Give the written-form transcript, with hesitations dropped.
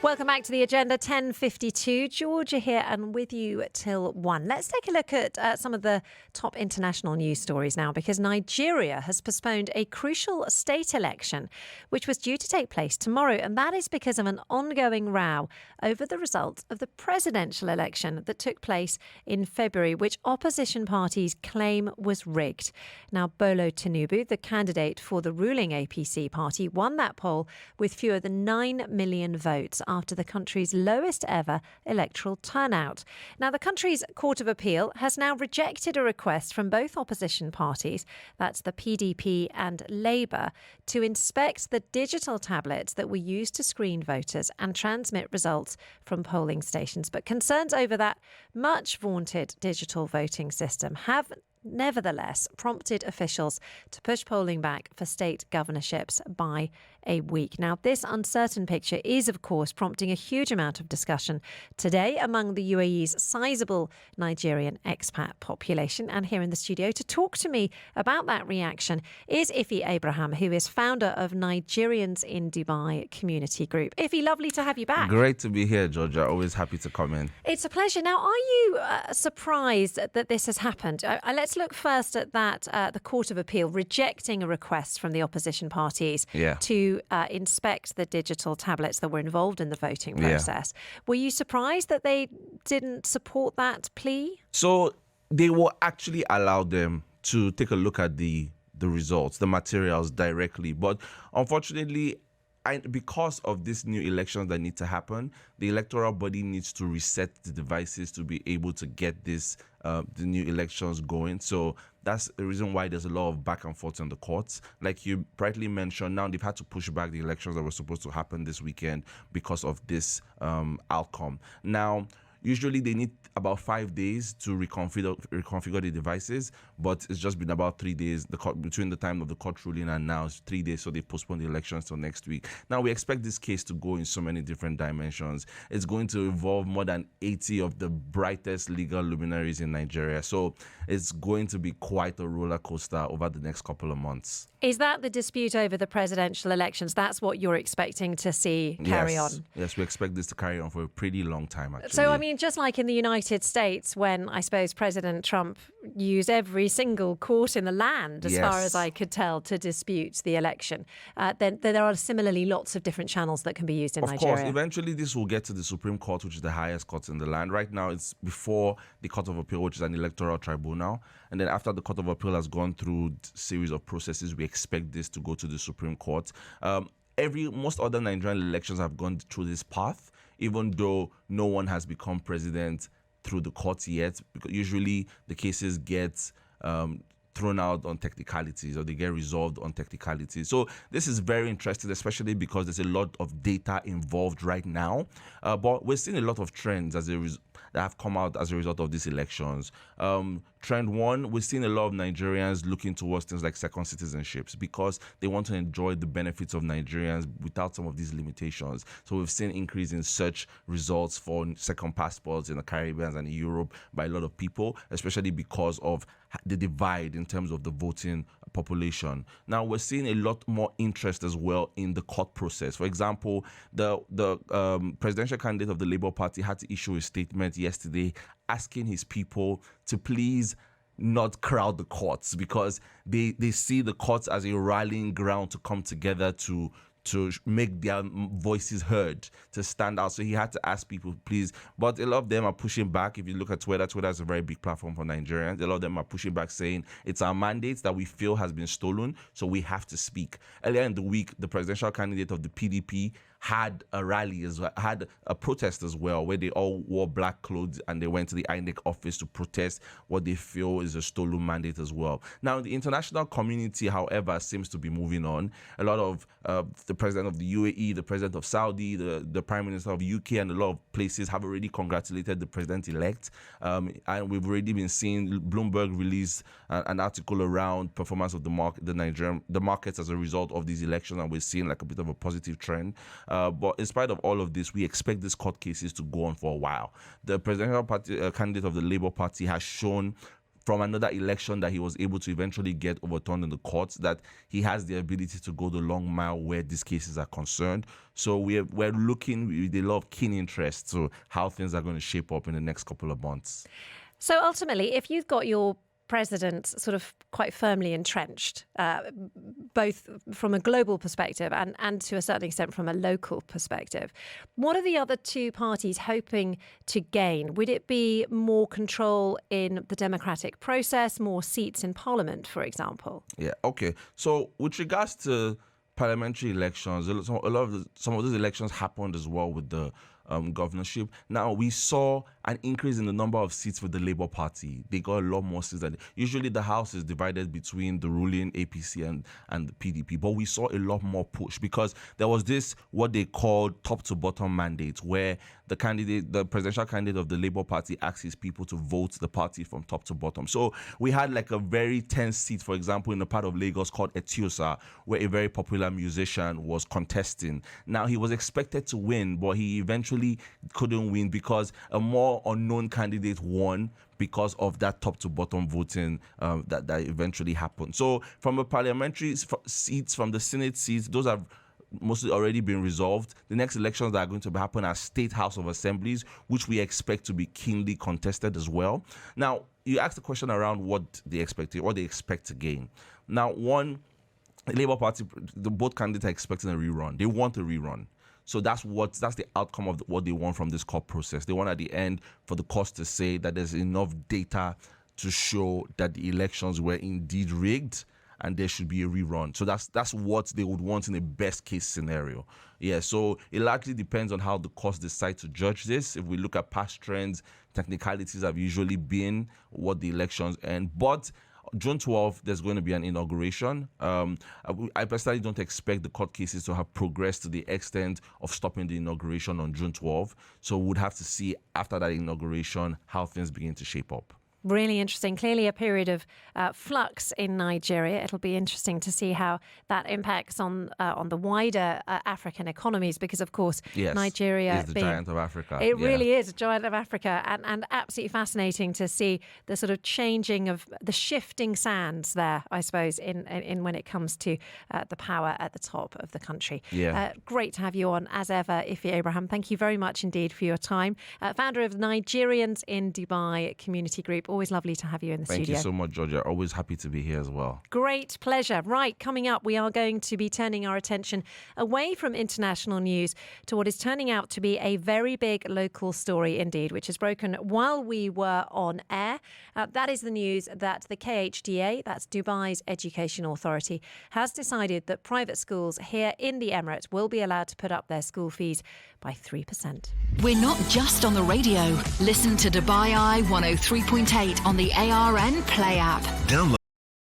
Welcome back to the agenda. 10:52. Georgia here and with you till 1. Let's take a look at some of the top international news stories now, because Nigeria has postponed a crucial state election which was due to take place tomorrow, and that is because of an ongoing row over the result of the presidential election that took place in February, which opposition parties claim was rigged. Now, Bolo Tinubu, the candidate for the ruling APC party, won that poll with fewer than 9 million votes after the country's lowest ever electoral turnout. Now, the country's Court of Appeal has now rejected a request from both opposition parties, that's the PDP and Labour, to inspect the digital tablets that were used to screen voters and transmit results from polling stations. But concerns over that much vaunted digital voting system have nevertheless prompted officials to push polling back for state governorships by a week. Now, this uncertain picture is, of course, prompting a huge amount of discussion today among the UAE's sizable Nigerian expat population. And here in the studio to talk to me about that reaction is Ife Abraham, who is founder of Nigerians in Dubai community group. Ife, lovely to have you back. Great to be here, Georgia. Always happy to come in. It's a pleasure. Now, are you surprised that this has happened? Let's look first at that, the Court of Appeal rejecting a request from the opposition parties to inspect the digital tablets that were involved in the voting process. Were you surprised that they didn't support that plea? So they will actually allow them to take a look at the results, the materials directly. But unfortunately, because of these new elections that need to happen, the electoral body needs to reset the devices to be able to get the new elections going. So that's the reason why there's a lot of back and forth in the courts. Like you rightly mentioned, now they've had to push back the elections that were supposed to happen this weekend because of this outcome. Now, usually they need about 5 days to reconfigure the devices, but it's just been about 3 days between the time of the court ruling and now. It's 3 days, so they've postponed the elections till next week. Now, we expect this case to go in so many different dimensions. It's going to involve more than 80 of the brightest legal luminaries in Nigeria. So it's going to be quite a roller coaster over the next couple of months. Is that the dispute over the presidential elections? That's what you're expecting to see carry on? Yes, we expect this to carry on for a pretty long time, actually. So, I mean, just like in the United States, when I suppose President Trump used every single court in the land, as far as I could tell, to dispute the election, then there are similarly lots of different channels that can be used in Nigeria. Of course, eventually this will get to the Supreme Court, which is the highest court in the land. Right now, it's before the Court of Appeal, which is an electoral tribunal. And then after the Court of Appeal has gone through a series of processes, we expect this to go to the Supreme Court. Most other Nigerian elections have gone through this path, even though no one has become president through the courts yet, because usually the cases get thrown out on technicalities, or they get resolved on technicalities. So this is very interesting, especially because there's a lot of data involved right now. But we're seeing a lot of trends that have come out as a result of these elections. Trend one, we're seeing a lot of Nigerians looking towards things like second citizenships because they want to enjoy the benefits of Nigerians without some of these limitations. So we've seen increase in search results for second passports in the Caribbean and in Europe by a lot of people, especially because of the divide in terms of the voting population. Now, we're seeing a lot more interest as well in the court process. For example, the presidential candidate of the Labour Party had to issue a statement yesterday asking his people to please not crowd the courts, because they see the courts as a rallying ground to come together to make their voices heard, to stand out. So he had to ask people, please. But a lot of them are pushing back. If you look at Twitter is a very big platform for Nigerians. A lot of them are pushing back, saying it's our mandate that we feel has been stolen, so we have to speak. Earlier in the week, the presidential candidate of the PDP had a rally as well, had a protest as well, where they all wore black clothes and they went to the INEC office to protest what they feel is a stolen mandate as well. Now, the international community, however, seems to be moving on. A lot of the president of the UAE, the president of Saudi, the prime minister of UK, and a lot of places have already congratulated the president-elect. And we've already been seeing Bloomberg release an article around performance of the markets as a result of these elections, and we're seeing like a bit of a positive trend. But in spite of all of this, we expect these court cases to go on for a while. The presidential party, candidate of the Labour Party has shown from another election that he was able to eventually get overturned in the courts, that he has the ability to go the long mile where these cases are concerned. So we're looking with a lot of keen interest to how things are going to shape up in the next couple of months. So ultimately, if you've got your president sort of quite firmly entrenched, both from a global perspective and to a certain extent from a local perspective, what are the other two parties hoping to gain? Would it be more control in the democratic process, more seats in parliament, for example? Yeah, okay. So with regards to parliamentary elections, some of those elections happened as well with the governorship. Now, we saw an increase in the number of seats for the Labour Party. They got a lot more seats. Usually the House is divided between the ruling APC and the PDP, but we saw a lot more push because there was this, what they called top to bottom mandate, where the presidential candidate of the Labour Party asks his people to vote the party from top to bottom. So we had like a very tense seat, for example, in a part of Lagos called Etiosa, where a very popular musician was contesting. Now, he was expected to win, but he eventually couldn't win because a more unknown candidate won because of that top to bottom voting that eventually happened. So from a parliamentary seats, from the Senate seats, those have mostly already been resolved. The next elections that are going to happen are state House of Assemblies, which we expect to be keenly contested as well. Now, you asked the question around what they expect to gain. Now, one, the Labour Party, both candidates are expecting a rerun. They want a rerun. So that's the outcome of what they want from this court process. They want at the end for the court to say that there's enough data to show that the elections were indeed rigged and there should be a rerun. So that's what they would want in a best case scenario. Yeah, so it largely depends on how the courts decide to judge this. If we look at past trends, technicalities have usually been what the elections end. But June 12th, there's going to be an inauguration. I personally don't expect the court cases to have progressed to the extent of stopping the inauguration on June 12th. So we'd have to see after that inauguration how things begin to shape up. Really interesting. Clearly a period of flux in Nigeria. It'll be interesting to see how that impacts on the wider African economies because, of course, yes, Nigeria is the giant of Africa. It really is a giant of Africa and absolutely fascinating to see the sort of changing of the shifting sands there, I suppose, in when it comes to the power at the top of the country. Yeah. Great to have you on, as ever, Ife Abraham. Thank you very much indeed for your time. Founder of Nigerians in Dubai Community Group. Always lovely to have you in the studio. Thank you so much, Georgia. Always happy to be here as well. Great pleasure. Right, coming up, we are going to be turning our attention away from international news to what is turning out to be a very big local story indeed, which is broken while we were on air. That is the news that the KHDA, that's Dubai's Education Authority, has decided that private schools here in the Emirates will be allowed to put up their school fees by 3%. We're not just on the radio. Listen to Dubai Eye 103.8 on the ARN Play app. Download